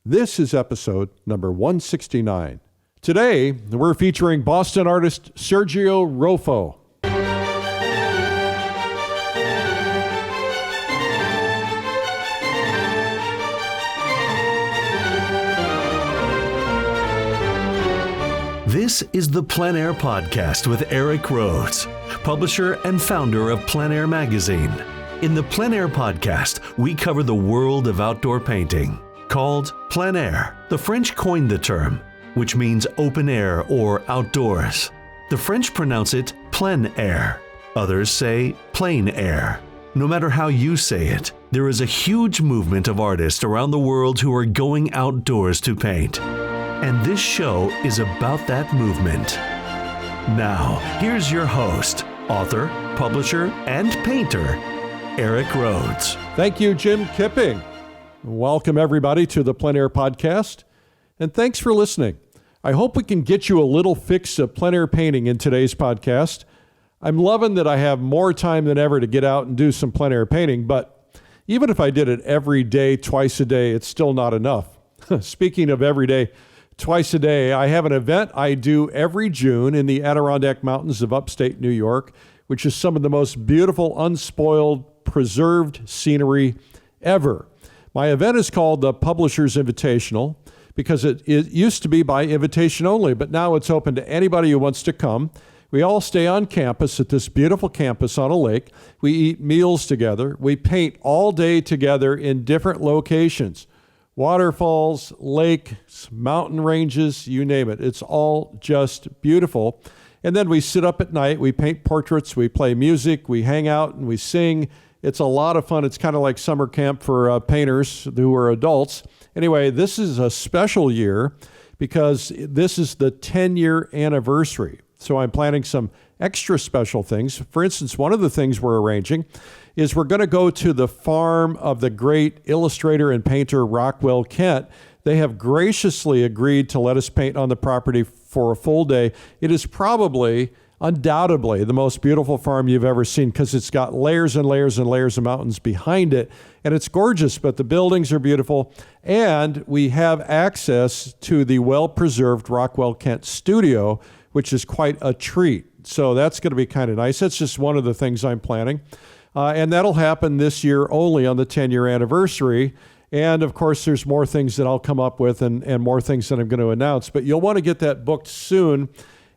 This is episode number 169. Today, we're featuring Boston artist Sergio Roffo. This is the PleinAir Podcast with Eric Rhoads, publisher and founder of PleinAir Magazine. In the PleinAir Podcast, we cover the world of outdoor painting. Called plein air, the French coined the term, which means open air or outdoors. The French pronounce it plein air. Others say plain air. No matter how you say it, there is a huge movement of artists around the world who are going outdoors to paint. And this show is about that movement. Now, here's your host, author, publisher, and painter, Eric Rhoads. Thank you, Jim Kipping. Welcome, everybody, to the PleinAir Podcast, and thanks for listening. I hope we can get you a little fix of plein air painting in today's podcast. I'm loving that I have more time than ever to get out and do some plein air painting, but even if I did it every day, twice a day, it's still not enough. Speaking of every day, twice a day, I have an event I do every June in the Adirondack Mountains of upstate New York, which is some of the most beautiful, unspoiled, preserved scenery ever. My event is called the Publisher's Invitational because it used to be by invitation only, but now it's open to anybody who wants to come. We all stay on campus at this beautiful campus on a lake. We eat meals together. We paint all day together in different locations. Waterfalls, lakes, mountain ranges, you name it. It's all just beautiful. And then we sit up at night, we paint portraits, we play music, we hang out and we sing. It's a lot of fun. It's kind of like summer camp for painters who are adults. Anyway, this is a special year because this is the 10-year anniversary. So I'm planning some extra special things. For instance, one of the things we're arranging is we're going to go to the farm of the great illustrator and painter Rockwell Kent. They have graciously agreed to let us paint on the property for a full day. It is undoubtedly the most beautiful farm you've ever seen because it's got layers and layers and layers of mountains behind it, and it's gorgeous, but the buildings are beautiful, and we have access to the well-preserved Rockwell Kent studio, which is quite a treat. So that's going to be kind of nice. That's just one of the things I'm planning, and that'll happen this year only on the 10-year anniversary. And of course, there's more things that I'll come up with and more things that I'm going to announce, but you'll want to get that booked soon.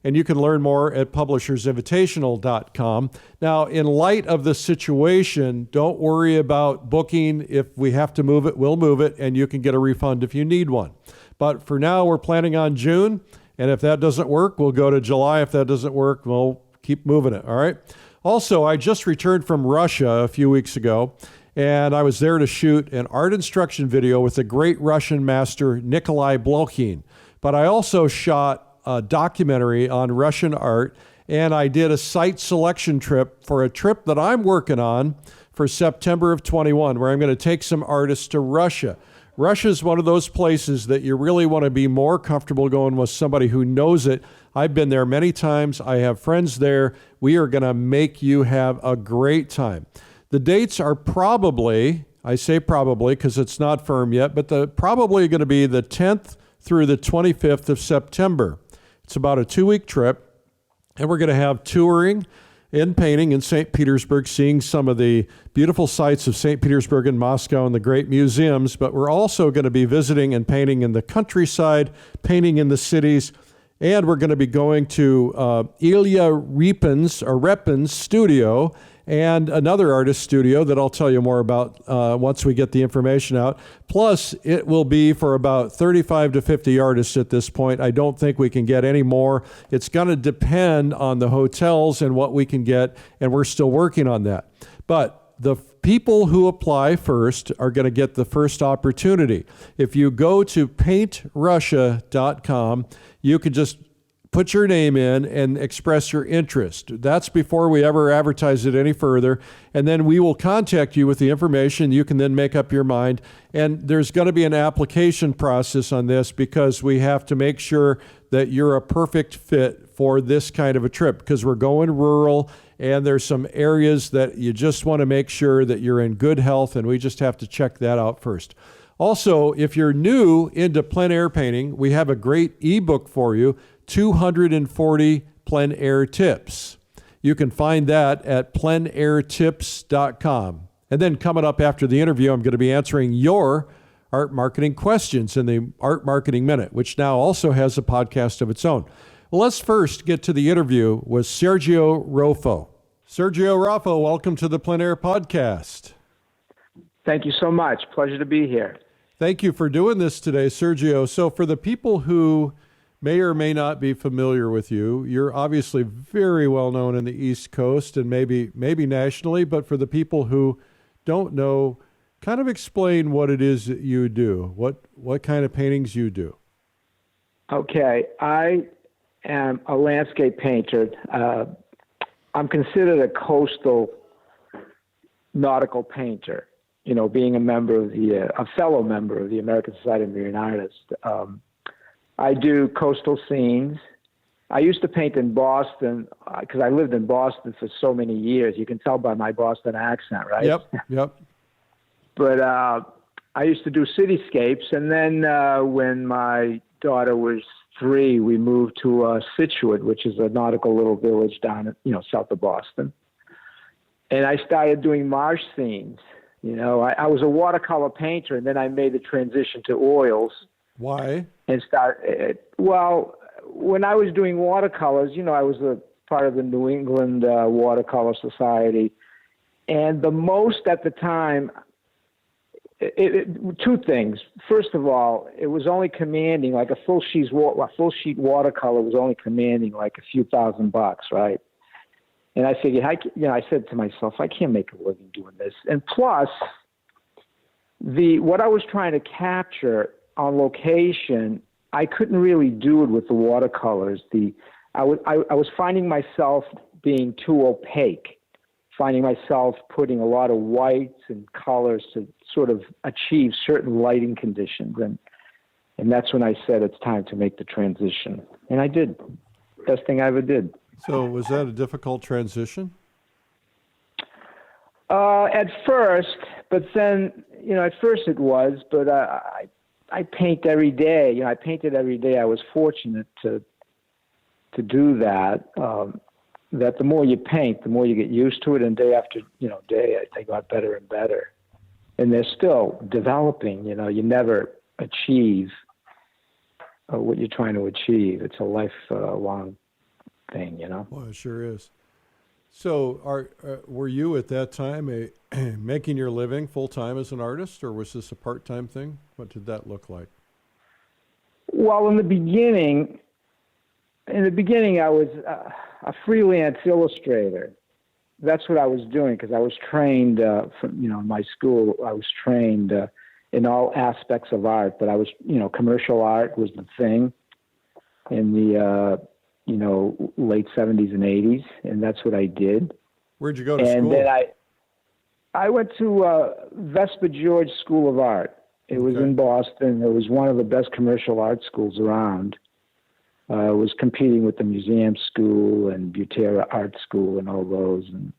And you can learn more at publishersinvitational.com. Now, in light of the situation, don't worry about booking. If we have to move it, we'll move it, and you can get a refund if you need one. But for now, we're planning on June, and if that doesn't work, we'll go to July. If that doesn't work, we'll keep moving it, all right? Also, I just returned from Russia a few weeks ago, and I was there to shoot an art instruction video with the great Russian master Nikolai Blokhin. But I also shot a documentary on Russian art, and I did a site selection trip for a trip that I'm working on for September of 21, where I'm going to take some artists to Russia. Russia is one of those places that you really want to be more comfortable going with somebody who knows it. I've been there many times. I have friends there. We are going to make you have a great time. The dates are probably, I say probably because it's not firm yet, but probably going to be the 10th through the 25th of September. It's about a 2-week trip, and we're going to have touring and painting in St. Petersburg, seeing some of the beautiful sights of St. Petersburg and Moscow and the great museums, but we're also going to be visiting and painting in the countryside, painting in the cities, and we're going to be going to Ilya Repin's studio and another artist studio that I'll tell you more about once we get the information out. Plus, it will be for about 35 to 50 artists at this point. I don't think we can get any more. It's going to depend on the hotels and what we can get, and we're still working on that. But the people who apply first are going to get the first opportunity. If you go to paintrussia.com, you can just put your name in and express your interest. That's before we ever advertise it any further. And then we will contact you with the information. You can then make up your mind. And there's going to be an application process on this because we have to make sure that you're a perfect fit for this kind of a trip because we're going rural and there's some areas that you just want to make sure that you're in good health, and we just have to check that out first. Also, if you're new into plein air painting, we have a great ebook for you, 240 plein air tips. You can find that at pleinairtips.com. And then coming up after the interview, I'm going to be answering your art marketing questions in the Art Marketing Minute, which now also has a podcast of its own. Well, let's first get to the interview with Sergio Roffo. Sergio Roffo, welcome to the PleinAir Podcast. Thank you so much. Pleasure to be here. Thank you for doing this today, Sergio. So for the people who may or may not be familiar with you, you're obviously very well known in the East Coast and maybe nationally, but for the people who don't know, kind of explain what it is that you do, what kind of paintings you do. Okay, I am a landscape painter. I'm considered a coastal nautical painter, you know, being a fellow member of the American Society of Marine Artists. I do coastal scenes. I used to paint in Boston because I lived in Boston for so many years. You can tell by my Boston accent, right? Yep. But I used to do cityscapes, and then when my daughter was 3, we moved to Situate, which is a nautical little village down, south of Boston. And I started doing marsh scenes. You know, I was a watercolor painter, and then I made the transition to oils. Why? And when I was doing watercolors, I was a part of the New England Watercolor Society, and the most at the time. Two things. First of all, it was only commanding like a full sheet watercolor was only commanding like a few $1,000, right? And I figured, I said to myself, I can't make a living doing this. And plus, what I was trying to capture on location, I couldn't really do it with the watercolors. I was finding myself being too opaque. Finding myself putting a lot of whites and colors to sort of achieve certain lighting conditions. And that's when I said it's time to make the transition. And I did. Best thing I ever did. So was that a difficult transition? At first, but then, at first it was, but I paint every day. I painted every day. I was fortunate to do that. That the more you paint, the more you get used to it, and day after day, they got better and better. And they're still developing. You never achieve what you're trying to achieve. It's a lifelong thing. Well, it sure is. So, were you at that time making your living full time as an artist, or was this a part-time thing? What did that look like? Well, in the beginning, I was a freelance illustrator. That's what I was doing because I was trained from my school. I was trained in all aspects of art, but I was commercial art was the thing in the late 70s and 80s, and that's what I did. Where'd you go to school? And then I went to Vespa George School of Art. It was in Boston. It was one of the best commercial art schools around. Was competing with the Museum School and Butera Art School and all those, and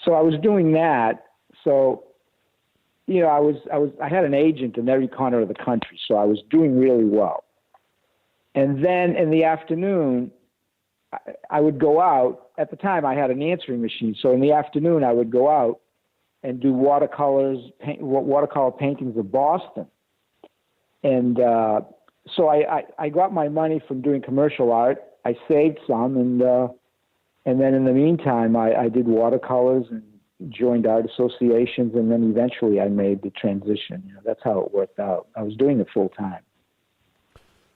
so I was doing that. So, I had an agent in every corner of the country, so I was doing really well. And then in the afternoon, I would go out. At the time, I had an answering machine, so in the afternoon, I would go out and do watercolor paintings of Boston, and. So I got my money from doing commercial art. I saved some, and then in the meantime, I did watercolors and joined art associations, and then eventually I made the transition. That's how it worked out. I was doing it full time.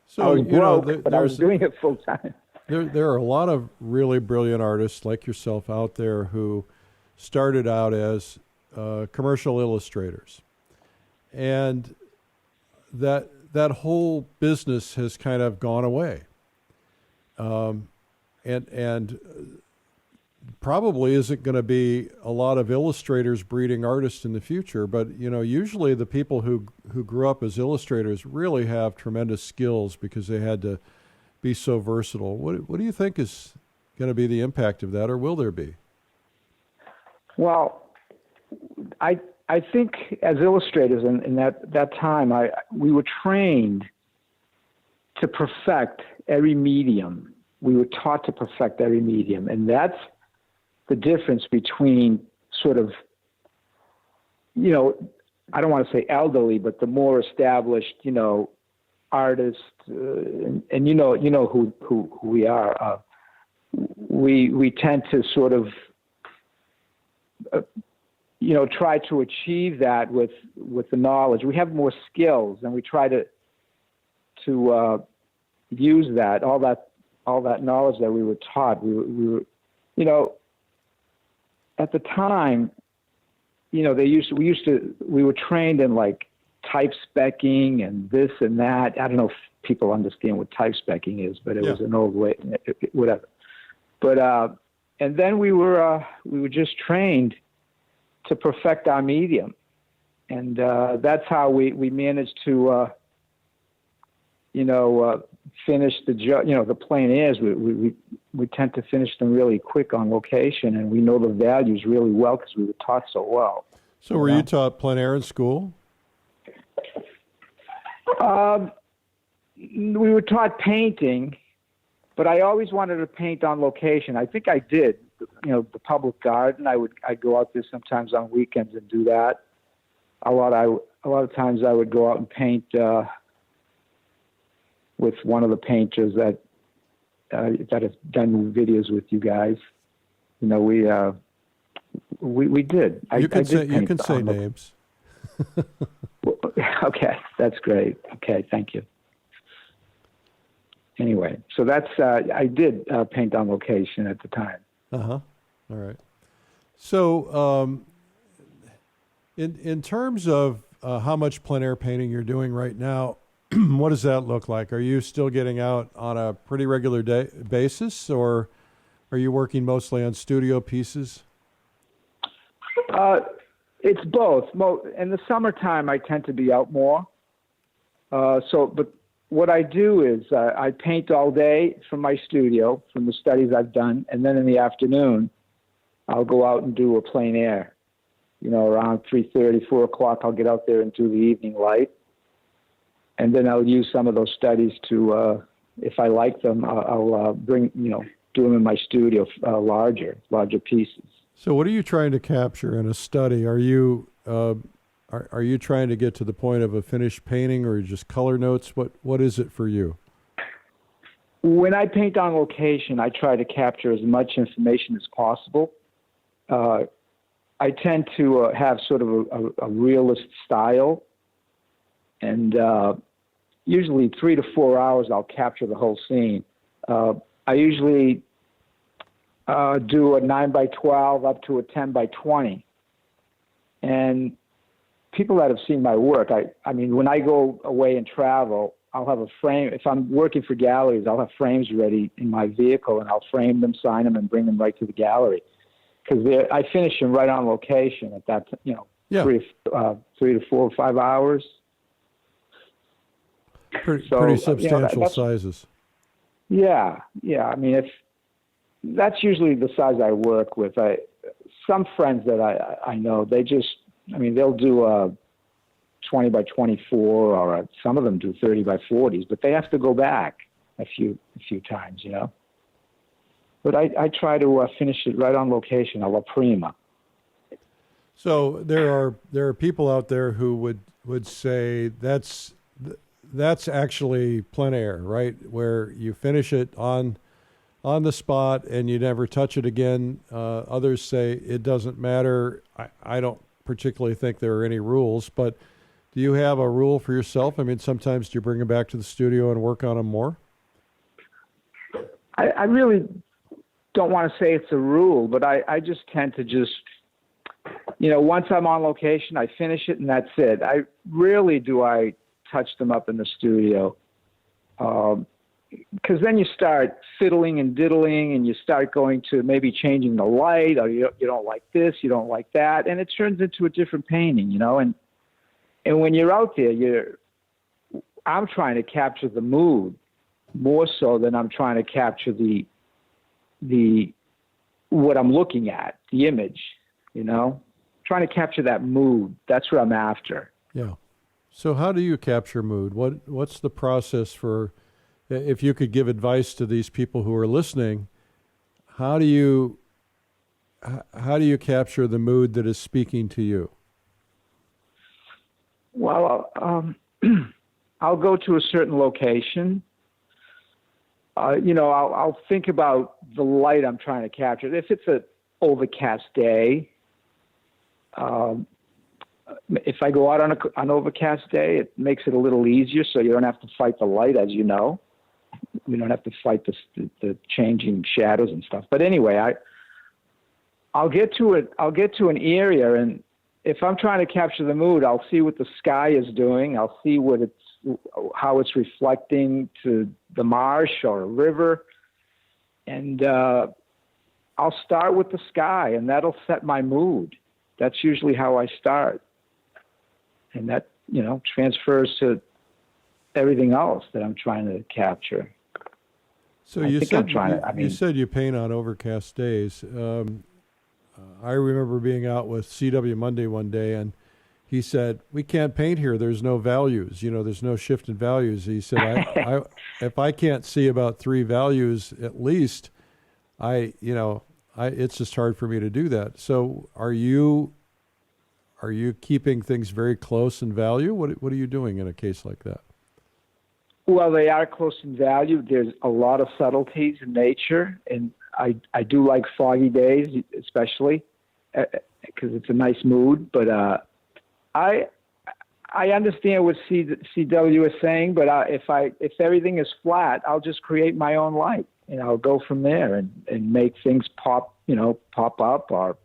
So I was broke, but I was doing it full time. There are a lot of really brilliant artists like yourself out there who started out as commercial illustrators, and that whole business has kind of gone away. And probably isn't going to be a lot of illustrators breeding artists in the future, but usually the people who grew up as illustrators really have tremendous skills because they had to be so versatile. What do you think is going to be the impact of that, or will there be? Well, I I think as illustrators in that time, we were trained to perfect every medium. We were taught to perfect every medium. And that's the difference between sort of, I don't want to say elderly, but the more established, artists, and you know who we are. We tend to sort of, try to achieve that with the knowledge. We have more skills, and we try to use that all that knowledge that we were taught. We were, at the time, we were trained in like type specking and this and that. I don't know if people understand what type specking is, but it was an old way, whatever. But and then we were just trained to perfect our medium, and that's how we managed to finish the PleinAirs. We tend to finish them really quick on location, and we know the values really well because we were taught so well. So were you taught PleinAir in school? We were taught painting, but I always wanted to paint on location. I think I did. The public garden. I'd go out there sometimes on weekends and do that. A lot of times I would go out and paint with one of the painters that have done videos with you guys. We did. You can say names. Okay, that's great. Okay, thank you. Anyway, so that's I did paint on location at the time. Uh-huh. All right. So in terms of how much plein air painting you're doing right now, what does that look like? Are you still getting out on a pretty regular basis, or are you working mostly on studio pieces? It's both. In the summertime, I tend to be out more. But what I do is I paint all day from my studio, from the studies I've done, and then in the afternoon, I'll go out and do a plein air. Around 3:30, 4 o'clock, I'll get out there and do the evening light. And then I'll use some of those studies to, if I like them, I'll bring, do them in my studio, larger pieces. So what are you trying to capture in a study? Are you trying to get to the point of a finished painting, or just color notes? What is it for you? When I paint on location, I try to capture as much information as possible. I tend to have sort of a realist style, and usually 3 to 4 hours I'll capture the whole scene. I usually do a 9x12 up to a 10x20. And people that have seen my work, I mean, when I go away and travel, I'll have a frame. If I'm working for galleries, I'll have frames ready in my vehicle, and I'll frame them, sign them, and bring them right to the gallery. Because I finish them right on location at that, 3 to 4 or 5 hours. Pretty substantial sizes. Yeah. I mean, that's usually the size I work with. Some friends that I know, they'll do a 20x24, or some of them do 30x40s, but they have to go back a few times, But I try to finish it right on location, alla prima. So there are people out there who would say that's actually plein air, right? Where you finish it on the spot and you never touch it again. Others say it doesn't matter. I don't particularly think there are any rules, but do you have a rule for yourself? I mean, sometimes do you bring them back to the studio and work on them more? I really don't want to say it's a rule, but I just tend to once I'm on location, I finish it and that's it. I rarely do I touch them up in the studio. Because then you start fiddling and diddling, and you start going to maybe changing the light, or you don't like this, you don't like that, and it turns into a different painting, And when you're out there, I'm trying to capture the mood more so than I'm trying to capture the what I'm looking at, the image, trying to capture that mood. That's what I'm after. Yeah. So how do you capture mood? What's the process for, if you could give advice to these people who are listening, how do you capture the mood that is speaking to you? Well, I'll go to a certain location. I'll think about the light I'm trying to capture. If it's an overcast day, if I go out on an overcast day, it makes it a little easier, so you don't have to fight the light, as you know. We don't have to fight the changing shadows and stuff. But anyway, I'll get to an area, and if I'm trying to capture the mood, I'll see what the sky is doing. I'll see how it's reflecting to the marsh or a river, and I'll start with the sky, and that'll set my mood. That's usually how I start, and that transfers to everything else that I'm trying to capture. So you said you paint on overcast days. I remember being out with C.W. Monday one day, and he said, "We can't paint here. There's no values. There's no shift in values." He said, "If I can't see about 3 values at least, it's just hard for me to do that." So are you keeping things very close in value? What are you doing in a case like that? Well, they are close in value. There's a lot of subtleties in nature, and I do like foggy days, especially because it's a nice mood. But I understand what CW is saying. But if everything is flat, I'll just create my own light, and I'll go from there and make things pop up or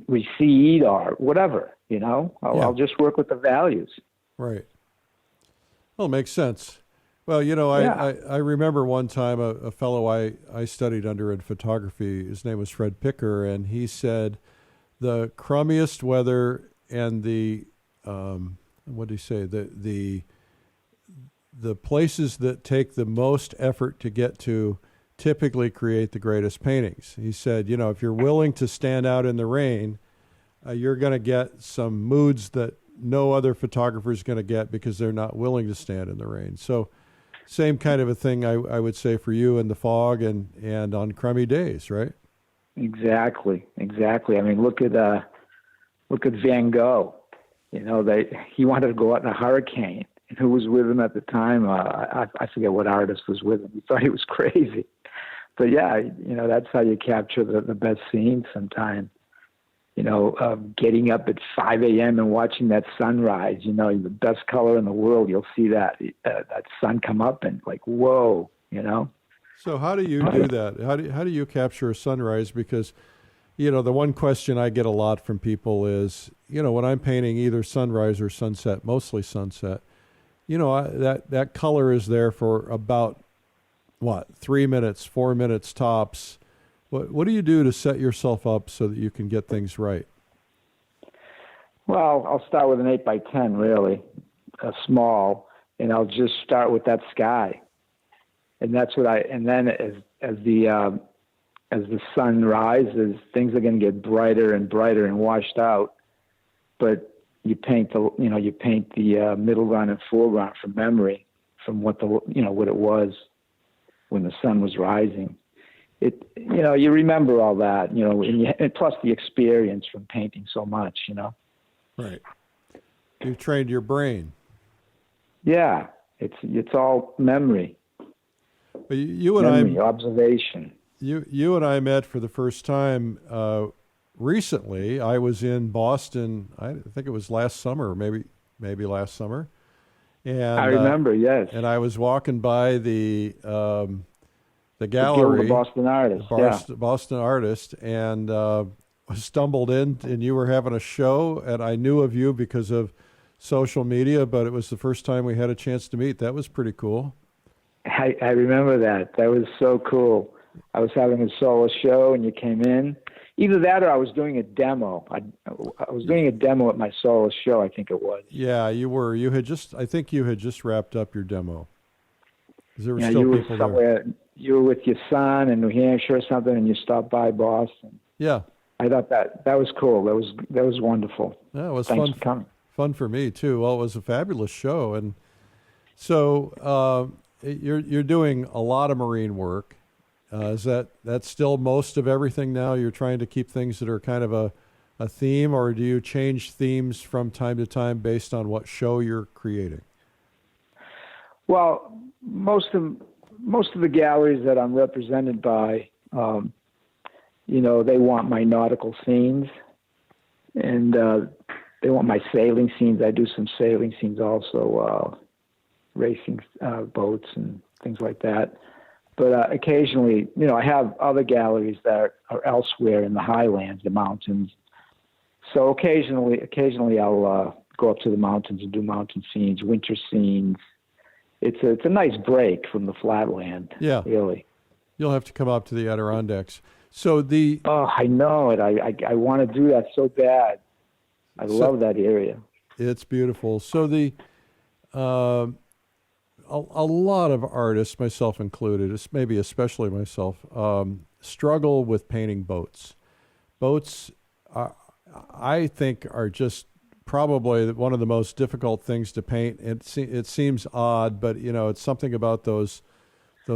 recede or whatever. I'll just work with the values. Right. Well, it makes sense. Well, I remember one time a fellow I studied under in photography, his name was Fred Picker, and he said the crummiest weather and the what did he say? The places that take the most effort to get to typically create the greatest paintings. He said, if you're willing to stand out in the rain, you're going to get some moods that no other photographer is going to get because they're not willing to stand in the rain. So same kind of a thing I would say for you in the fog and on crummy days, right? Exactly. I mean, look at Van Gogh. He wanted to go out in a hurricane, and who was with him at the time? I forget what artist was with him. He thought he was crazy. But yeah, that's how you capture the best scenes sometimes. Getting up at 5 a.m. and watching that sunrise, the best color in the world, you'll see that sun come up and like, whoa, So how do you do that? How do you capture a sunrise? Because, the one question I get a lot from people is, when I'm painting either sunrise or sunset, mostly sunset, that color is there for about, 3 minutes, 4 minutes tops. What do you do to set yourself up so that you can get things right? Well, I'll start with an 8x10, really, small, and I'll just start with that sky, and that's what and then as the sun rises, things are going to get brighter and brighter and washed out. But you paint the middle ground and foreground from memory, from what what it was when the sun was rising. You remember all that, and plus the experience from painting so much, Right. You've trained your brain. Yeah, it's all memory. But you and memory, observation. You and I met for the first time recently. I was in Boston. I think it was last summer, maybe last summer. And I remember, yes. And I was walking by the gallery, the Boston Artist, Boston Artist, and stumbled in, and you were having a show, and I knew of you because of social media, but it was the first time we had a chance to meet. That was pretty cool. I remember that. That was so cool. I was having a solo show, and you came in. Either that or I was doing a demo. I was doing a demo at my solo show, I think it was. Yeah, you were. I think you had just wrapped up your demo. There were yeah, still you were people there. You were with your son in New Hampshire or something, and you stopped by Boston. Yeah, I thought that was cool. That was wonderful. Yeah, it was Thanks fun. for coming. Fun for me too. Well, it was a fabulous show, and so you're doing a lot of marine work. Is that's still most of everything now? You're trying to keep things that are kind of a theme, or do you change themes from time to time based on what show you're creating? Well, most of the galleries that I'm represented by, they want my nautical scenes, and they want my sailing scenes. I do some sailing scenes also, racing boats and things like that. But occasionally, I have other galleries that are elsewhere in the highlands, the mountains. So occasionally I'll go up to the mountains and do mountain scenes, winter scenes. It's a nice break from the flatland. Yeah, really. You'll have to come up to the Adirondacks. So I know it. I want to do that so bad. I love that area. It's beautiful. So a lot of artists, myself included, maybe especially myself, struggle with painting boats. Boats, I think, are just probably one of the most difficult things to paint. It seems odd, but it's something about those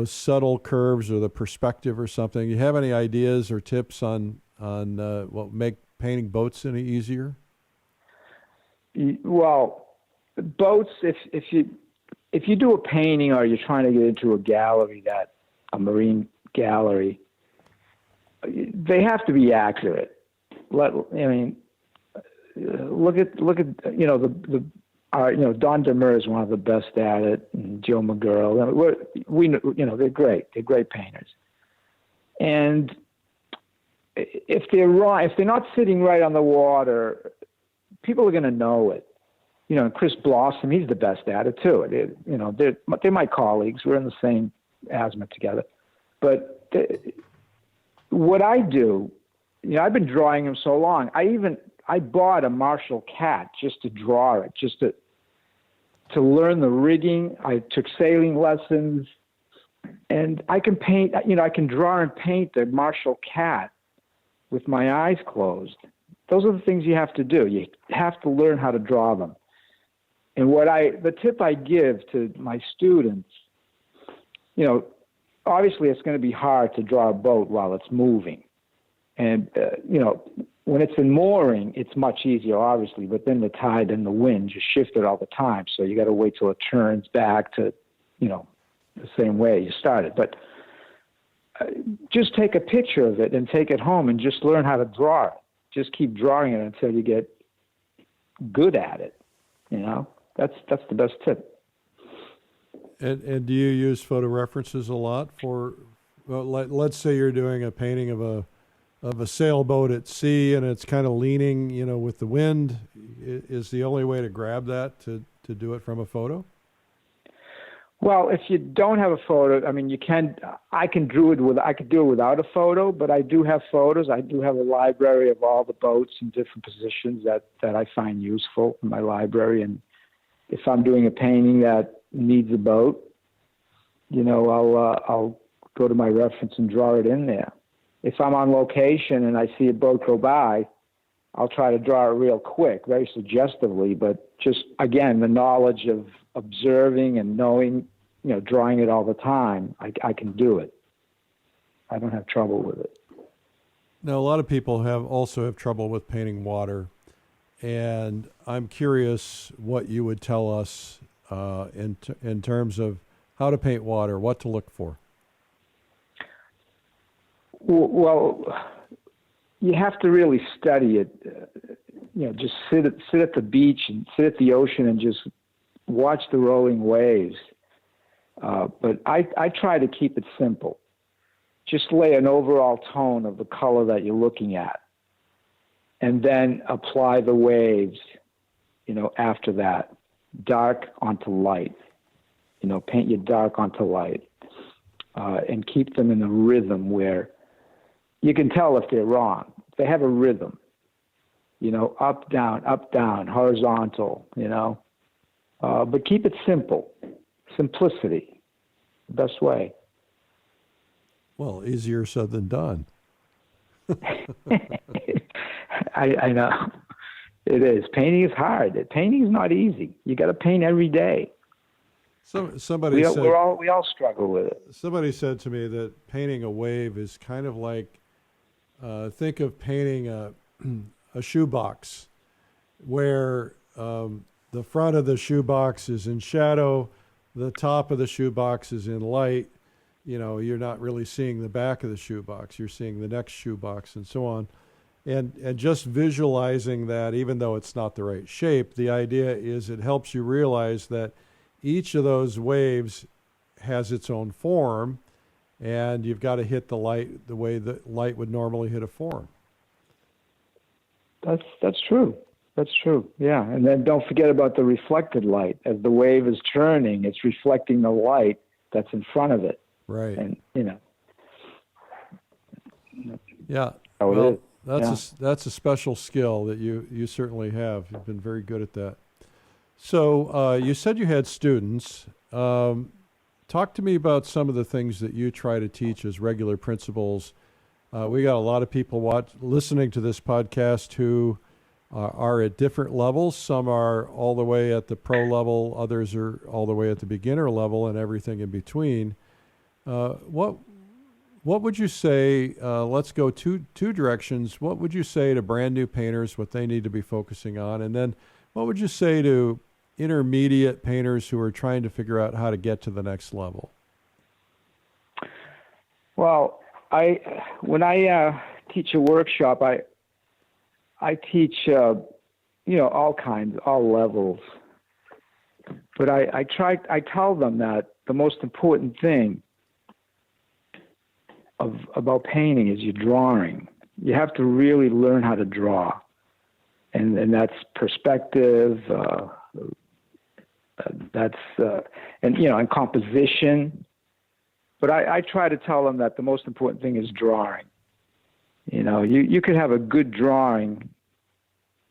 subtle curves or the perspective or something. You have any ideas or tips on what make painting boats any easier? Well, boats, if you do a painting or you're trying to get into a marine gallery, they have to be accurate. Look at Don Demers is one of the best at it, and Joe McGurl. They're great. They're great painters. And if they're not sitting right on the water, people are going to know it. Chris Blossom, he's the best at it too. They're my colleagues. We're in the same azimuth together. But what I do, I've been drawing him so long. I bought a Marshall cat just to draw it, just to learn the rigging. I took sailing lessons, and I can paint. I can draw and paint the Marshall cat with my eyes closed. Those are the things you have to do. You have to learn how to draw them. And the tip I give to my students, obviously it's going to be hard to draw a boat while it's moving. And, when it's in mooring, it's much easier, obviously, but then the tide and the wind just shift it all the time. So you got to wait till it turns back to, the same way you started. But just take a picture of it and take it home and just learn how to draw it. Just keep drawing it until you get good at it. That's the best tip. And do you use photo references a lot for? Well, let's say you're doing a painting of a sailboat at sea and it's kind of leaning, with the wind. Is the only way to grab that to do it from a photo? Well, if you don't have a photo, I could do it without a photo, but I do have photos. I do have a library of all the boats in different positions that I find useful in my library. And if I'm doing a painting that needs a boat, I'll go to my reference and draw it in there. If I'm on location and I see a boat go by, I'll try to draw it real quick, very suggestively, but just, again, the knowledge of observing and knowing, drawing it all the time, I can do it. I don't have trouble with it. Now, a lot of people also have trouble with painting water, and I'm curious what you would tell us in terms of how to paint water, what to look for. Well, you have to really study it. Just sit at the beach and sit at the ocean and just watch the rolling waves. But I try to keep it simple. Just lay an overall tone of the color that you're looking at, and then apply the waves, after that. Dark onto light. Paint your dark onto light. And keep them in a rhythm where you can tell if they're wrong. They have a rhythm, up, down, horizontal, but keep it simple. Simplicity, the best way. Well, easier said than done. I know. It is. Painting is hard. Painting is not easy. You got to paint every day. Somebody said we all struggle with it. Somebody said to me that painting a wave is kind of like think of painting a shoebox, where the front of the shoebox is in shadow, the top of the shoebox is in light. You know, you're not really seeing the back of the shoebox. You're seeing the next shoebox and so on. And just visualizing that, even though it's not the right shape, the idea is it helps you realize that each of those waves has its own form, and you've got to hit the light the way the light would normally hit a form. That's true. That's true. Yeah. And then don't forget about the reflected light. As the wave is turning, it's reflecting the light that's in front of it. Right. And, you know. Yeah. How it is. That's a special skill that you certainly have. You've been very good at that. So you said you had students. Talk to me about some of the things that you try to teach as regular principals. We got a lot of people listening to this podcast who are at different levels. Some are all the way at the pro level. Others are all the way at the beginner level, and everything in between. What would you say, let's go two directions. What would you say to brand new painters, what they need to be focusing on? And then what would you say to intermediate painters who are trying to figure out how to get to the next level? Well, when I teach a workshop, I teach, all kinds, all levels. But I tell them that the most important thing about painting is your drawing. You have to really learn how to draw, and that's perspective. And composition. But I try to tell them that the most important thing is drawing. You know, you could have a good drawing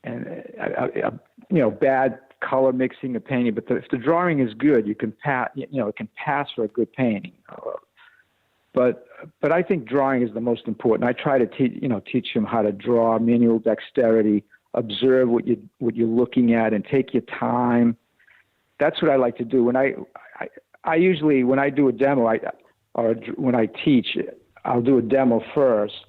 and bad color mixing of painting, but if the drawing is good, it can pass for a good painting. But I think drawing is the most important. I try to teach them how to draw, manual dexterity, observe what you're looking at, and take your time. That's what I like to do. When I usually, when I do a demo, or when I teach, I'll do a demo first,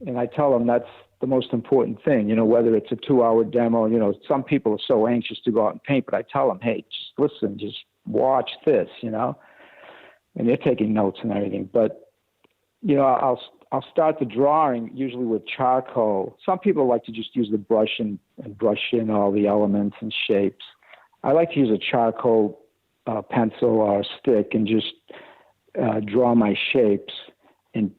and I tell them that's the most important thing. You know, whether it's a 2-hour demo. You know, some people are so anxious to go out and paint, but I tell them, hey, just listen, just watch this. You know. And they're taking notes and everything. But, I'll start the drawing usually with charcoal. Some people like to just use the brush and brush in all the elements and shapes. I like to use a charcoal pencil or a stick and just draw my shapes and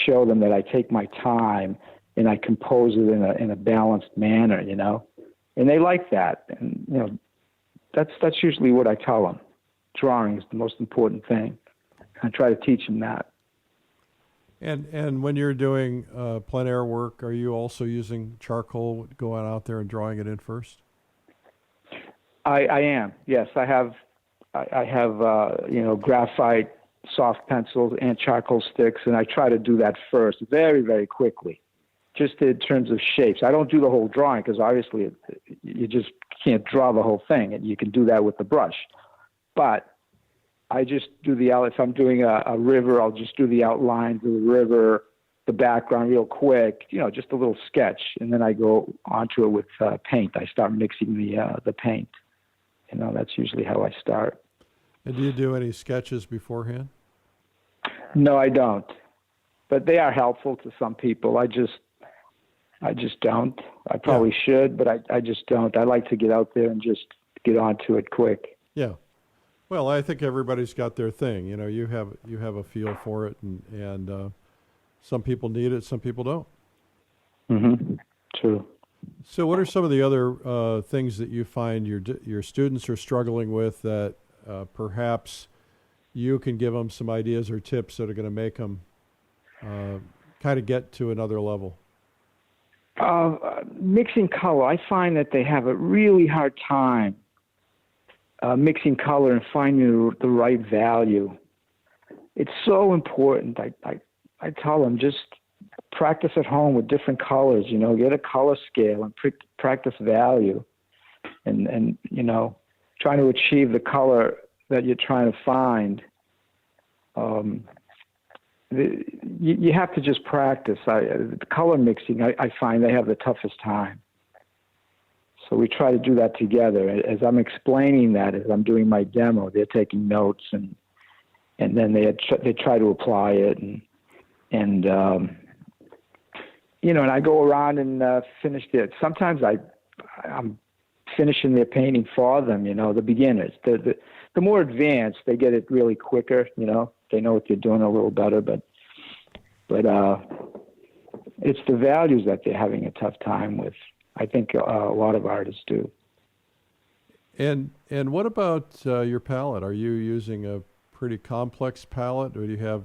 show them that I take my time and I compose it in a balanced manner, And they like that. And, that's usually what I tell them. Drawing is the most important thing. I try to teach them that. And when you're doing plein air work, are you also using charcoal, going out there and drawing it in first? I am. Yes, I have graphite soft pencils and charcoal sticks, and I try to do that first, very, very quickly, just in terms of shapes. I don't do the whole drawing because obviously you just can't draw the whole thing, and you can do that with the brush, but I just do if I'm doing a river, I'll just do the outlines of the river, the background real quick, just a little sketch. And then I go onto it with paint. I start mixing the paint. That's usually how I start. And do you do any sketches beforehand? No, I don't. But they are helpful to some people. I just don't. I probably should, but I just don't. I like to get out there and just get onto it quick. Yeah. Well, I think everybody's got their thing. You have a feel for it, and some people need it, some people don't. Mm-hmm. True. So, what are some of the other things that you find your students are struggling with that perhaps you can give them some ideas or tips that are going to make them kind of get to another level? Mixing color. I find that they have a really hard time mixing color and finding the right value. It's so important. I tell them, just practice at home with different colors, get a color scale and practice value and, trying to achieve the color that you're trying to find. You have to just practice. The color mixing, I find they have the toughest time. So we try to do that together. As I'm explaining that, as I'm doing my demo, they're taking notes and then they try to apply it and I go around and finish it. Sometimes I'm finishing their painting for them. The beginners, the more advanced, they get it really quicker. They know what they're doing a little better, but it's the values that they're having a tough time with. I think a lot of artists do. And what about your palette? Are you using a pretty complex palette, or do you have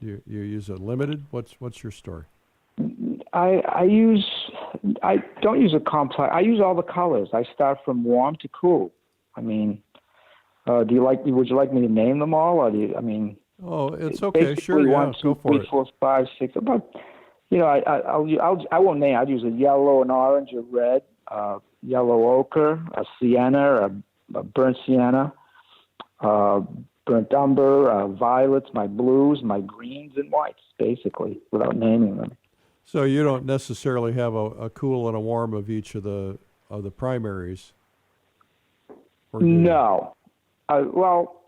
you use a limited? What's your story? I don't use a complex. I use all the colors. I start from warm to cool. I mean, would you like me to name them all, or do you? I mean, oh, it's okay. Sure, yeah, 1, 2, go for 3, it. 4, 5, 6. About, I won't name. I'd use a yellow, an orange, a red, yellow ochre, a sienna, a burnt sienna, burnt umber, violets, my blues, my greens, and whites, basically, without naming them. So you don't necessarily have a cool and a warm of each of the primaries? No. Well,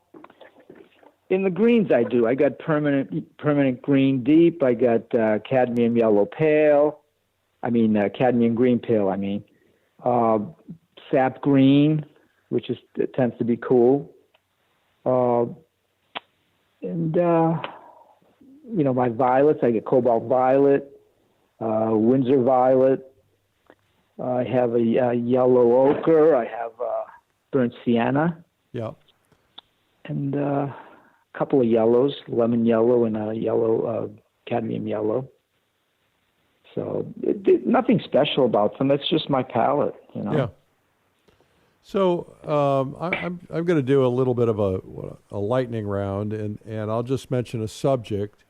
in the greens I do. I got permanent green deep. I got cadmium yellow pale. Cadmium green pale. Sap green, which it tends to be cool. My violets, I get cobalt violet, Windsor violet. I have a yellow ochre. I have burnt sienna. Yeah. And a couple of yellows, lemon yellow and a yellow cadmium yellow. So nothing special about them. It's just my palette, Yeah. So I'm going to do a little bit of a lightning round, and I'll just mention a subject,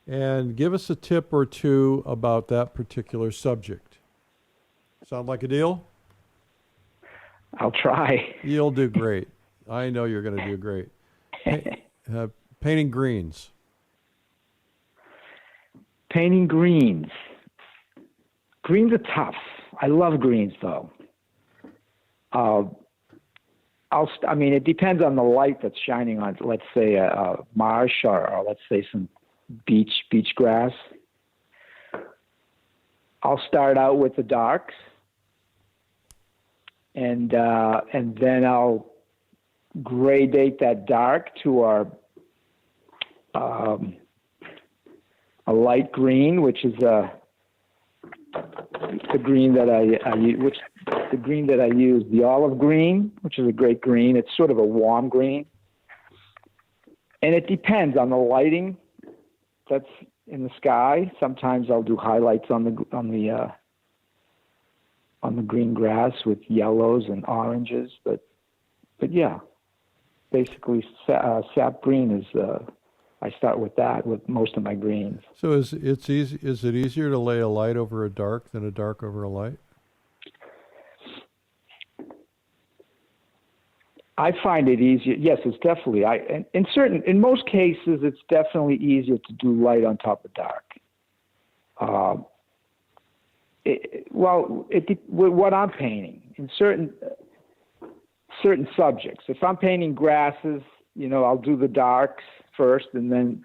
and give us a tip or two about that particular subject. Sound like a deal? I'll try. You'll do great. I know you're going to do great. Painting greens. Painting greens. Greens are tough. I love greens, though. It depends on the light that's shining on, let's say, a marsh or let's say some beach grass. I'll start out with the darks, and then I'll gradate that dark to a light green, which is the green that I use, the olive green, which is a great green. It's sort of a warm green, and it depends on the lighting that's in the sky. Sometimes I'll do highlights on the green grass with yellows and oranges, but yeah, basically sap green is. I start with that with most of my greens. So is it easier to lay a light over a dark than a dark over a light? I find it easier. Yes, it's definitely. In most cases, it's definitely easier to do light on top of dark. What I'm painting in certain subjects. If I'm painting grasses, I'll do the darks first, and then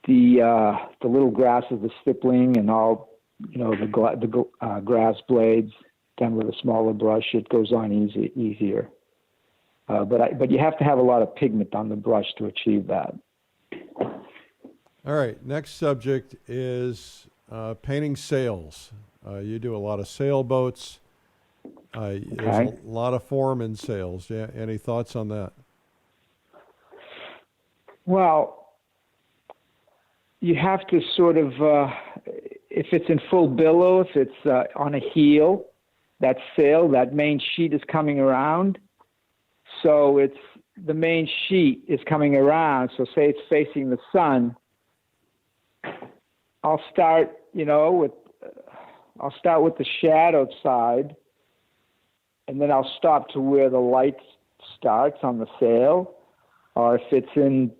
the little grasses, the stippling, and all, the grass blades done with a smaller brush. It goes on easier. But you have to have a lot of pigment on the brush to achieve that. All right. Next subject is painting sails. You do a lot of sailboats. There's a lot of form in sails. Yeah. Any thoughts on that? Well, you have to sort of, if it's in full billow, if it's on a heel, that sail, that main sheet is coming around. So the main sheet is coming around. So say it's facing the sun. I'll start, I'll start with the shadowed side, and then I'll stop to where the light starts on the sail, or if it's in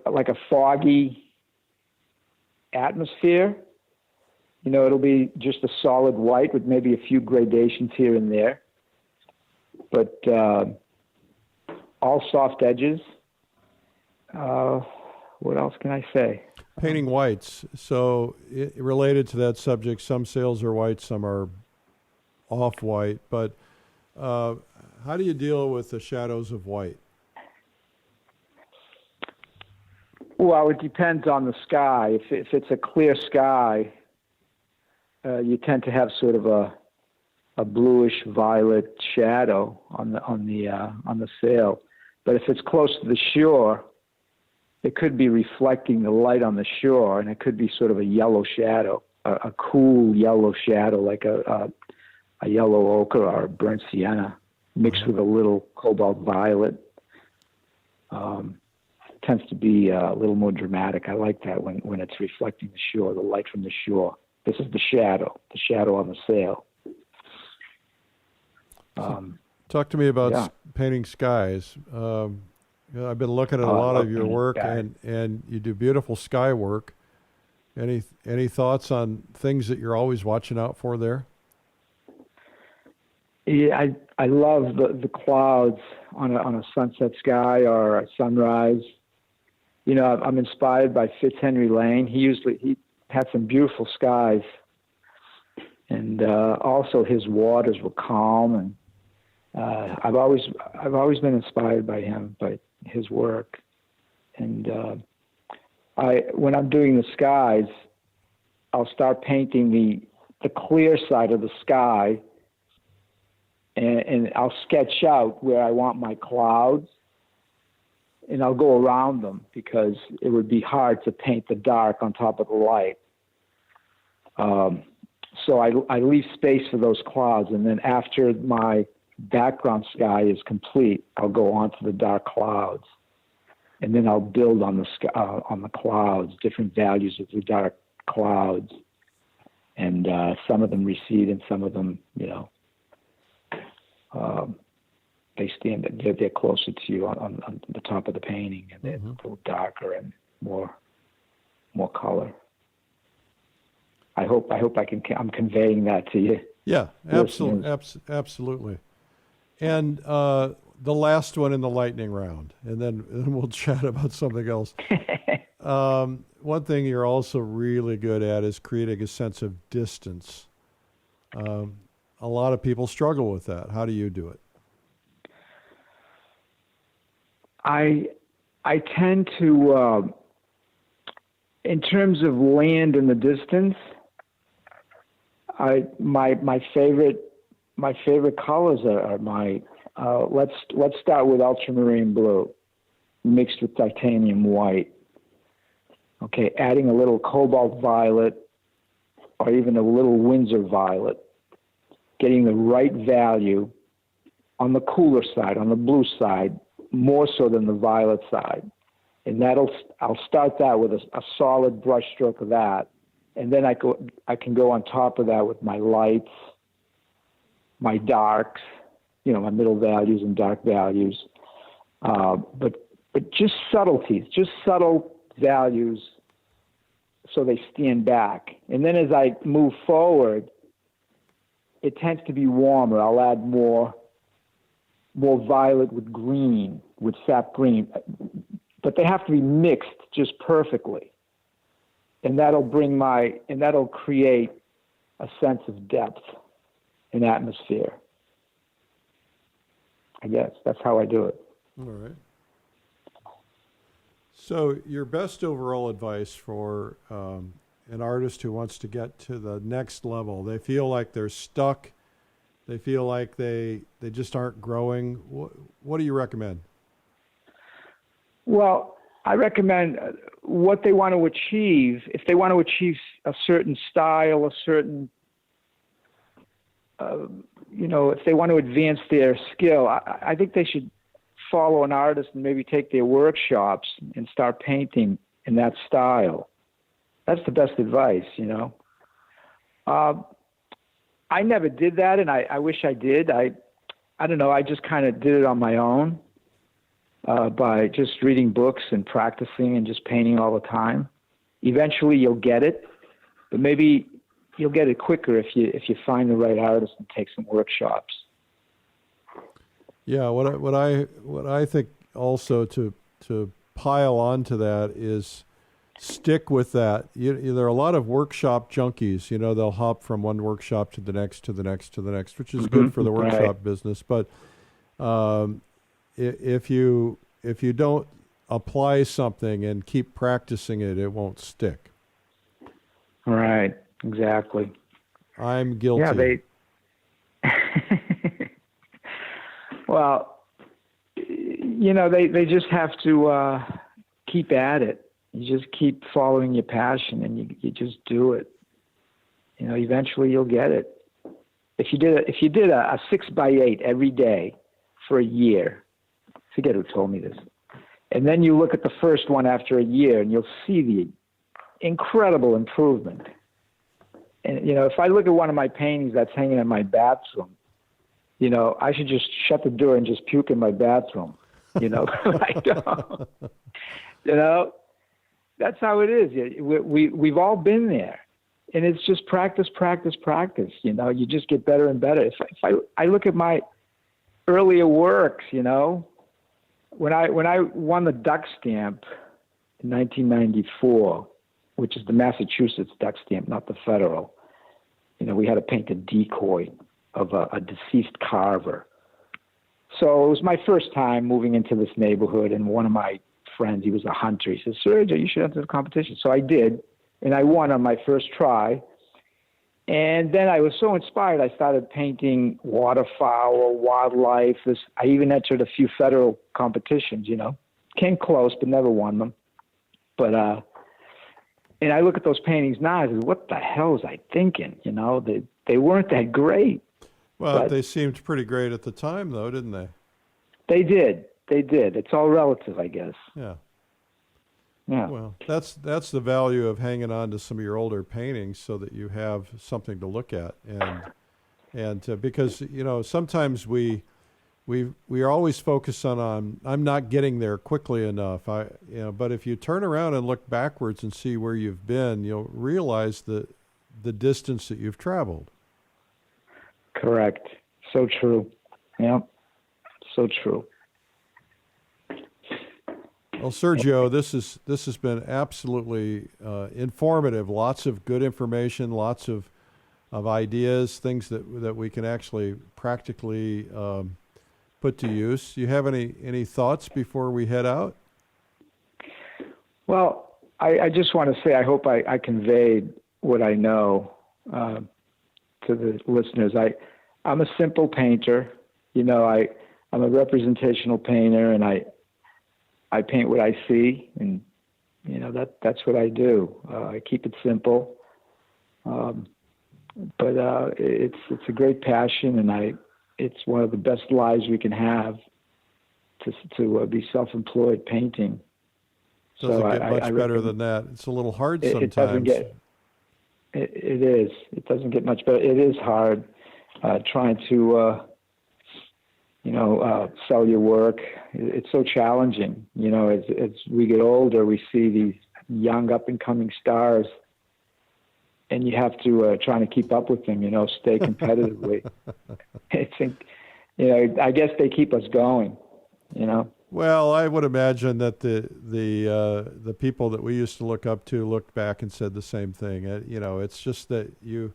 like a foggy atmosphere, it'll be just a solid white with maybe a few gradations here and there, but all soft edges. What else can I say? Painting whites. So related to that subject, some sails are white, some are off-white, but how do you deal with the shadows of white? Well, it depends on the sky. If it's a clear sky, you tend to have sort of a bluish violet shadow on the sail. But if it's close to the shore, it could be reflecting the light on the shore, and it could be sort of a yellow shadow, a cool yellow shadow, like a yellow ochre or a burnt sienna mixed with a little cobalt violet. Tends to be a little more dramatic. I like that when it's reflecting the shore, the light from the shore. This is the shadow on the sail. Talk to me about painting skies. I've been looking at a lot of your work, and you do beautiful sky work. Any thoughts on things that you're always watching out for there? Yeah, I love the clouds on a sunset sky or a sunrise. I'm inspired by Fitzhenry Lane. He had some beautiful skies, and also his waters were calm. And I've always been inspired by him, by his work. And when I'm doing the skies, I'll start painting the clear side of the sky, and I'll sketch out where I want my clouds, and I'll go around them because it would be hard to paint the dark on top of the light. So I leave space for those clouds, and then after my background sky is complete, I'll go on to the dark clouds, and then I'll build on the clouds, different values of the dark clouds, and some of them recede, and some of them, they're closer to you on the top of the painting, and they're a little darker and more color. I hope I'm conveying that to you. Yeah, absolutely. And the last one in the lightning round, and then we'll chat about something else. One thing you're also really good at is creating a sense of distance. A lot of people struggle with that. How do you do it? I tend to, in terms of land in the distance, my favorite colors are let's start with ultramarine blue mixed with titanium white. Okay, adding a little cobalt violet or even a little Windsor violet, getting the right value on the cooler side, on the blue side, more so than the violet side. And I'll start that with a solid brush stroke of that. And then I can go on top of that with my lights, my darks, my middle values and dark values. But just subtleties, just subtle values so they stand back. And then as I move forward, it tends to be warmer. I'll add more violet with green, with sap green. But they have to be mixed just perfectly. And that'll create a sense of depth and atmosphere. I guess that's how I do it. All right. So your best overall advice for an artist who wants to get to the next level, they feel like they're stuck, they feel like they just aren't growing. What do you recommend? Well, I recommend what they want to achieve. If they want to achieve a certain style, a certain, if they want to advance their skill, I think they should follow an artist and maybe take their workshops and start painting in that style. That's the best advice, you know. I never did that, and I wish I did. I don't know. I just kind of did it on my own by just reading books and practicing and just painting all the time. Eventually, you'll get it, but maybe you'll get it quicker if you find the right artist and take some workshops. Yeah, what I think also to pile onto that is stick with that. There are a lot of workshop junkies. You know, they'll hop from one workshop to the next, to the next, to the next, which is good for the workshop business. But if you don't apply something and keep practicing it, it won't stick. Right. Exactly. I'm guilty. Yeah, well, you know, they just have to keep at it. You just keep following your passion, and you just do it. You know, eventually you'll get it. If you did a 6x8 every day for a year, I forget who told me this, and then you look at the first one after a year, and you'll see the incredible improvement. And, you know, if I look at one of my paintings that's hanging in my bathroom, you know, I should just shut the door and just puke in my bathroom, you know. I don't. You know, that's how it is. We've all been there. And it's just practice, practice, practice. You know, you just get better and better. If I look at my earlier works, you know, when I won the duck stamp in 1994, which is the Massachusetts duck stamp, not the federal. You know, we had to paint a decoy of a deceased carver. So it was my first time moving into this neighborhood, and one of my friends, he was a hunter. He said, Sergio, you should enter the competition. So I did, and I won on my first try. And then I was so inspired, I started painting waterfowl, wildlife. I even entered a few federal competitions, you know. Came close, but never won them. But and I look at those paintings now, I say, what the hell was I thinking? You know, they weren't that great. Well, they seemed pretty great at the time, though, didn't they? They did. It's all relative, I guess. Yeah. Yeah. Well, that's the value of hanging on to some of your older paintings, so that you have something to look at, and because, you know, sometimes we are always focused on I'm not getting there quickly enough. But if you turn around and look backwards and see where you've been, you'll realize the distance that you've traveled. Correct. So true. Yeah. So true. Well, Sergio, this has been absolutely informative. Lots of good information, lots of ideas, things that we can actually practically put to use. Do you have any thoughts before we head out? Well, I just want to say I hope I conveyed what I know to the listeners. I'm a simple painter. You know, I'm a representational painter, and I paint what I see, and you know that's what I do. I keep it simple, but it's a great passion, and it's one of the best lives we can have to be self-employed painting. Doesn't get much better than that. It's a little hard sometimes. It doesn't get. It is. It doesn't get much better. It is hard trying to. Sell your work. It's so challenging. You know, as we get older, we see these young up-and-coming stars, and you have to try to keep up with them, you know, stay competitively. I guess they keep us going, you know. Well, I would imagine that the people that we used to look up to looked back and said the same thing. It's just that you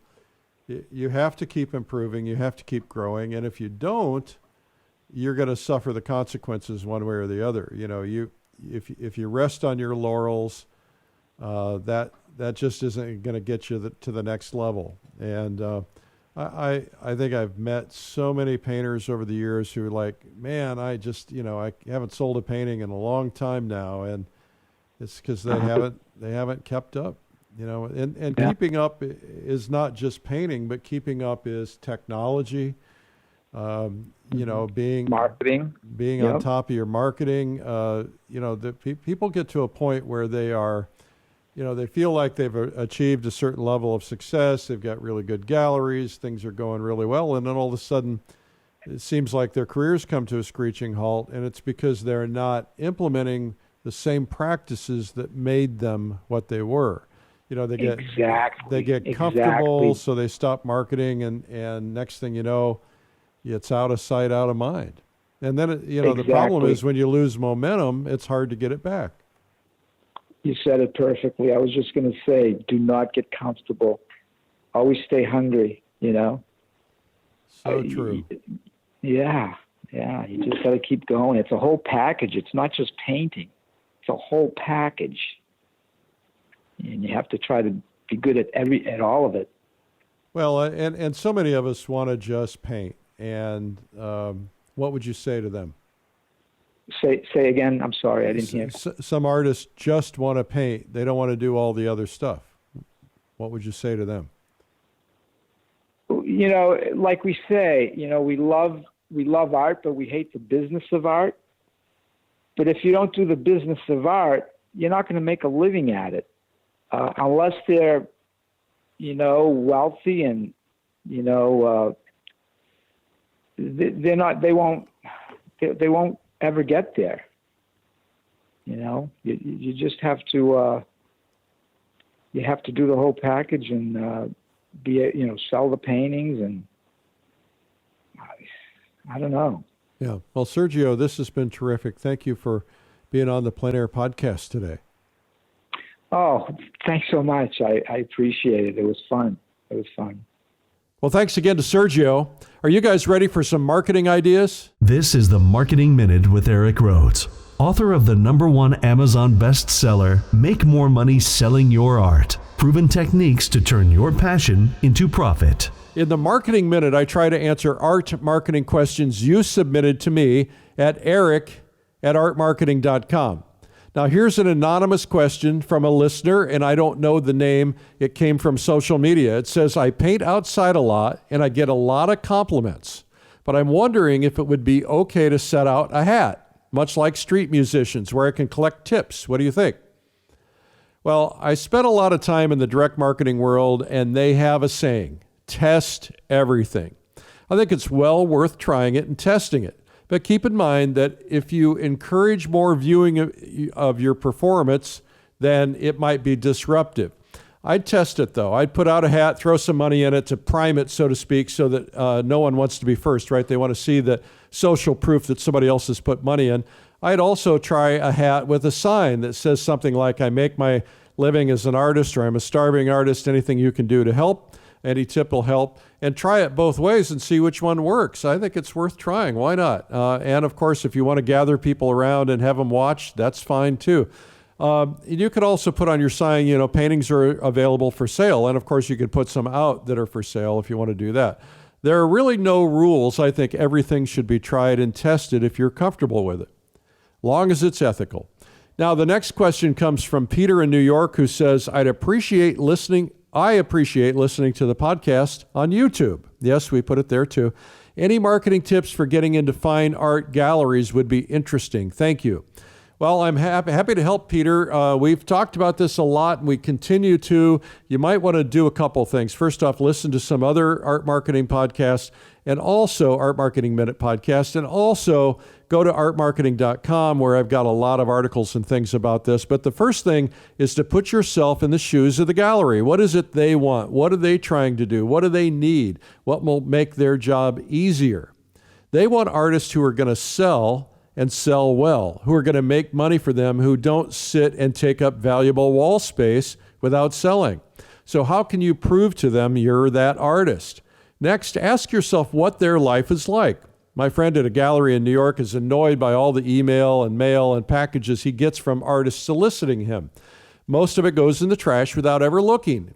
have to keep improving, you have to keep growing, and if you don't, you're going to suffer the consequences one way or the other. You know, if you rest on your laurels, that just isn't going to get you to the next level. And I think I've met so many painters over the years who are like, man, I haven't sold a painting in a long time now, and it's because they haven't kept up. You know, and keeping up is not just painting, but keeping up is technology. Being marketing, being on top of your marketing. The people get to a point where they are they feel like they've achieved a certain level of success. They've got really good galleries. Things are going really well. And then all of a sudden, it seems like their careers come to a screeching halt. And it's because they're not implementing the same practices that made them what they were. They get comfortable, so they stop marketing. And next thing you know, it's out of sight, out of mind. And then, the problem is when you lose momentum, it's hard to get it back. You said it perfectly. I was just going to say, do not get comfortable. Always stay hungry, So true. Yeah. You just got to keep going. It's a whole package. It's not just painting. It's a whole package. And you have to try to be good at all of it. Well, and so many of us want to just paint. And what would you say to them? Say again. I'm sorry, I didn't hear. Some artists just want to paint. They don't want to do all the other stuff. What would you say to them? Like we say, we love art, but we hate the business of art. But if you don't do the business of art, you're not going to make a living at it, unless they're, wealthy and, they're not. They won't ever get there. You just have to you have to do the whole package and sell the paintings, and I don't know. Yeah. Well, Sergio, this has been terrific. Thank you for being on the PleinAir Podcast today. Oh, thanks so much. I appreciate it. It was fun. Well, thanks again to Sergio. Are you guys ready for some marketing ideas? This is the Marketing Minute with Eric Rhoads, author of the #1 Amazon bestseller, Make More Money Selling Your Art, Proven Techniques to Turn Your Passion into Profit. In the Marketing Minute, I try to answer art marketing questions you submitted to me at eric@artmarketing.com. Now, here's an anonymous question from a listener, and I don't know the name. It came from social media. It says, I paint outside a lot, and I get a lot of compliments, but I'm wondering if it would be okay to set out a hat, much like street musicians, where I can collect tips. What do you think? Well, I spent a lot of time in the direct marketing world, and they have a saying, test everything. I think it's well worth trying it and testing it. But keep in mind that if you encourage more viewing of your performance, then it might be disruptive. I'd test it, though. I'd put out a hat, throw some money in it to prime it, so to speak, so that no one wants to be first, right? They want to see the social proof that somebody else has put money in. I'd also try a hat with a sign that says something like, I make my living as an artist, or I'm a starving artist, anything you can do to help. Any tip will help, and try it both ways and see which one works. I think it's worth trying. Why not? And of course, if you want to gather people around and have them watch, that's fine too. You could also put on your sign, paintings are available for sale. And of course, you could put some out that are for sale if you want to do that. There are really no rules. I think everything should be tried and tested if you're comfortable with it, long as it's ethical. Now, the next question comes from Peter in New York, who says, I appreciate listening to the podcast on YouTube. Yes, we put it there too. Any marketing tips for getting into fine art galleries would be interesting. Thank you. Well, I'm happy to help, Peter. We've talked about this a lot, and we continue to. You might want to do a couple things. First off, listen to some other art marketing podcasts, and also Art Marketing Minute podcast, and also go to artmarketing.com, where I've got a lot of articles and things about this. But the first thing is to put yourself in the shoes of the gallery. What is it they want? What are they trying to do? What do they need? What will make their job easier? They want artists who are going to sell and sell well, who are going to make money for them, who don't sit and take up valuable wall space without selling. So how can you prove to them you're that artist? Next, ask yourself what their life is like. My friend at a gallery in New York is annoyed by all the email and mail and packages he gets from artists soliciting him. Most of it goes in the trash without ever looking.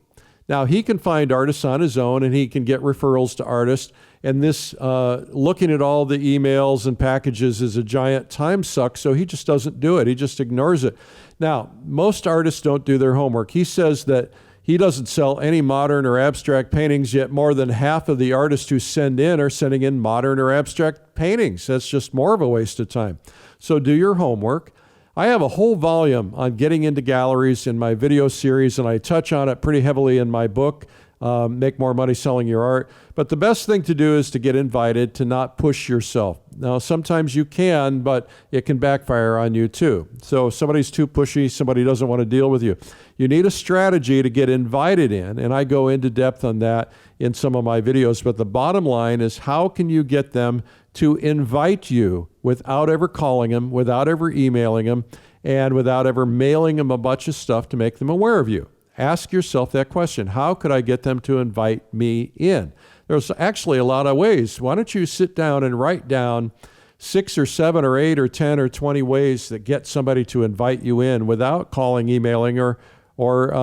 Now, he can find artists on his own, and he can get referrals to artists. And this looking at all the emails and packages is a giant time suck, so he just doesn't do it. He just ignores it. Now, most artists don't do their homework. He says that he doesn't sell any modern or abstract paintings, yet more than half of the artists who send in are sending in modern or abstract paintings. That's just more of a waste of time. So do your homework. I have a whole volume on getting into galleries in my video series, and I touch on it pretty heavily in my book, Make More Money Selling Your Art. But the best thing to do is to get invited, to not push yourself. Now, sometimes you can, but it can backfire on you too. So if somebody's too pushy, somebody doesn't want to deal with you. You need a strategy to get invited in, and I go into depth on that in some of my videos. But the bottom line is, how can you get them to invite you without ever calling them, without ever emailing them, and without ever mailing them a bunch of stuff to make them aware of you? Ask yourself that question. How could I get them to invite me in? There's actually a lot of ways. Why don't you sit down and write down 6 or 7 or 8 or 10 or 20 ways that get somebody to invite you in without calling, emailing, or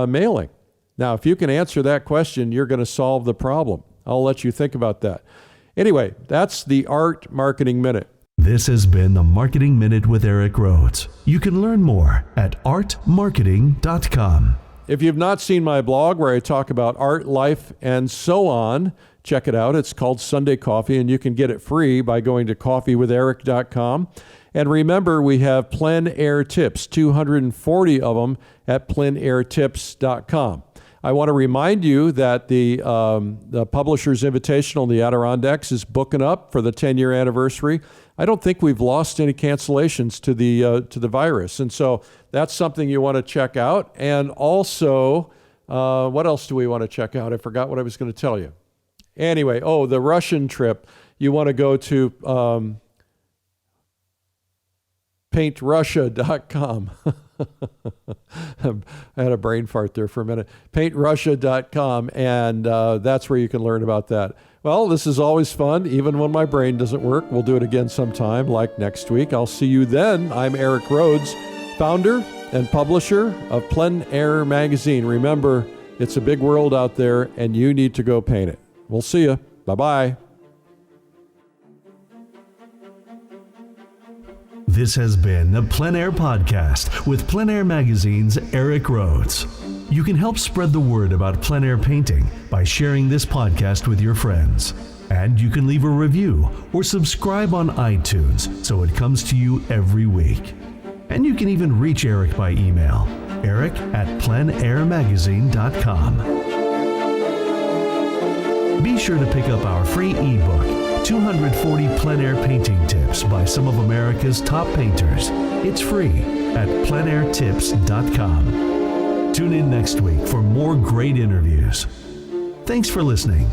mailing? Now, if you can answer that question, you're going to solve the problem. I'll let you think about that. Anyway, that's the Art Marketing Minute. This has been the Marketing Minute with Eric Rhoads. You can learn more at artmarketing.com. If you've not seen my blog where I talk about art, life, and so on, check it out. It's called Sunday Coffee, and you can get it free by going to coffeewitheric.com. And remember, we have PleinAir tips, 240 of them at pleinairtips.com. I want to remind you that the Publisher's Invitational in the Adirondacks is booking up for the 10-year anniversary. I don't think we've lost any cancellations to the virus, and so that's something you want to check out. And also, what else do we want to check out? I forgot what I was going to tell you. Anyway, the Russian trip. You want to go to paintrussia.com. I had a brain fart there for a minute. paintrussia.com, and that's where you can learn about that. Well, this is always fun, even when my brain doesn't work. We'll do it again sometime, like next week. I'll see you then. I'm Eric Rhoads, founder and publisher of PleinAir Magazine. Remember, it's a big world out there, and you need to go paint it. We'll see you. Bye-bye. This has been the PleinAir Podcast with PleinAir Magazine's Eric Rhoads. You can help spread the word about plein air painting by sharing this podcast with your friends. And you can leave a review or subscribe on iTunes so it comes to you every week. And you can even reach Eric by email, eric@pleinairmagazine.com. Be sure to pick up our free ebook, 240 plein air painting tips by some of America's top painters. It's free at pleinairtips.com. Tune in next week for more great interviews. Thanks for listening.